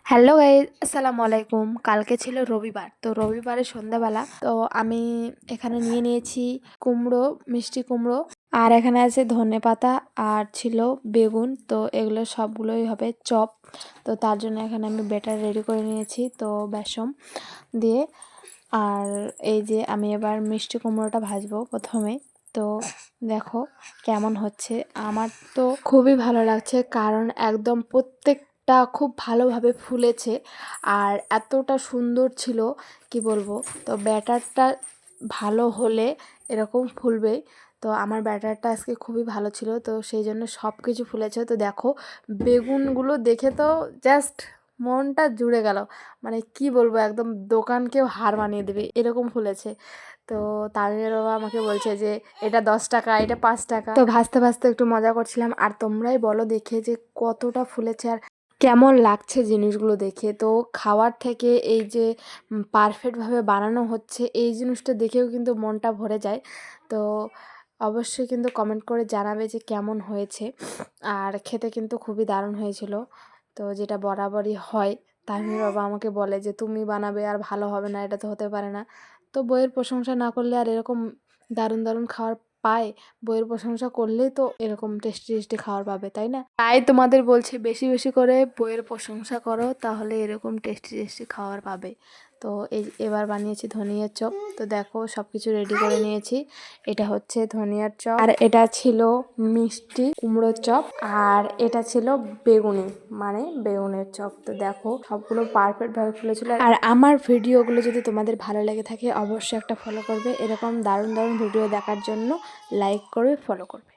Hello guys, আসসালামু আলাইকুম। কালকে ছিল রবিবার, তো রবিবারের সন্ধ্যাবেলা তো আমি এখানে নিয়ে নিয়েছি কুমড়ো, মিষ্টি কুমড়ো, আর এখানে আছে ধনেপাতা আর ছিল বেগুন। তো এগুলো সবগুলোই হবে চপ। তো তার জন্য এখানে আমি ব্যাটার রেডি করে নিয়েছি, তো বেসম দিয়ে। আর এই যে আমি এবার মিষ্টি কুমড়োটা ভাজবো প্রথমে। তো দেখো কেমন হচ্ছে। আমার তো খুবই ভালো লাগছে, কারণ একদম প্রত্যেকটা খুব ভালোভাবে ফুলেছে আর এতটা সুন্দর ছিল কি বলবো। তো ব্যাটারটা ভালো হলে এরকম ফুলবেই। তো আমার ব্যাটারটা আজকে খুবই ভালো ছিল, তো সেই জন্য সব কিছু ফুলেছে। তো দেখো বেগুনগুলো দেখে তো জাস্ট মনটা জুড়ে গেল। মানে কি বলবো, একদম দোকানকেও হার মানিয়ে দেবে এরকম ফুলেছে। তো তামিমের বাবা আমাকে বলছে যে এটা 10 টাকা, এটা 5 টাকা। তো ভাজতে ভাজতে একটু মজা করছিলাম। আর তোমরাই বলো দেখে যে কতটা ফুলেছে আর কেমন লাগছে জিনিসগুলো দেখে। তো খাওয়ার থেকে এই যে পারফেক্টভাবে বানানো হচ্ছে এই জিনিসটা দেখেও কিন্তু মনটা ভরে যায়। তো অবশ্যই কিন্তু কমেন্ট করে জানাবে যে কেমন হয়েছে। আর খেতে কিন্তু খুবই দারুণ হয়েছিল। তো যেটা বরাবরই হয়, তামিমের বাবা আমাকে বলে যে তুমি বানাবে আর ভালো হবে না, এটা তো হতে পারে না। তো বইয়ের প্রশংসা না করলে আর এরকম দারুণ দারুণ খাবার পায়? বইয়ের প্রশংসা করলেই তো এরকম টেস্টি টেস্টি খাবার পাবে, তাই না? তাই তোমাদের বলছি বেশি বেশি করে বইয়ের প্রশংসা করো, তাহলে এরকম টেস্টি টেস্টি খাবার পাবে। তো এবার বানিয়েছি ধনিয়ার চপ। তো দেখো সব কিছু রেডি করে নিয়েছি। এটা হচ্ছে ধনিয়ার চপ, আর এটা ছিল মিষ্টি কুমড়োর চপ, আর এটা ছিল বেগুনি, মানে বেগুনের চপ। তো দেখো সবগুলো পারফেক্ট ভাবে ফুলেছিল। আর আমার ভিডিওগুলো যদি তোমাদের ভালো লেগে থাকে অবশ্যই একটা ফলো করবে। এরকম দারুণ দারুণ ভিডিও দেখার জন্য লাইক করবে, ফলো করবে।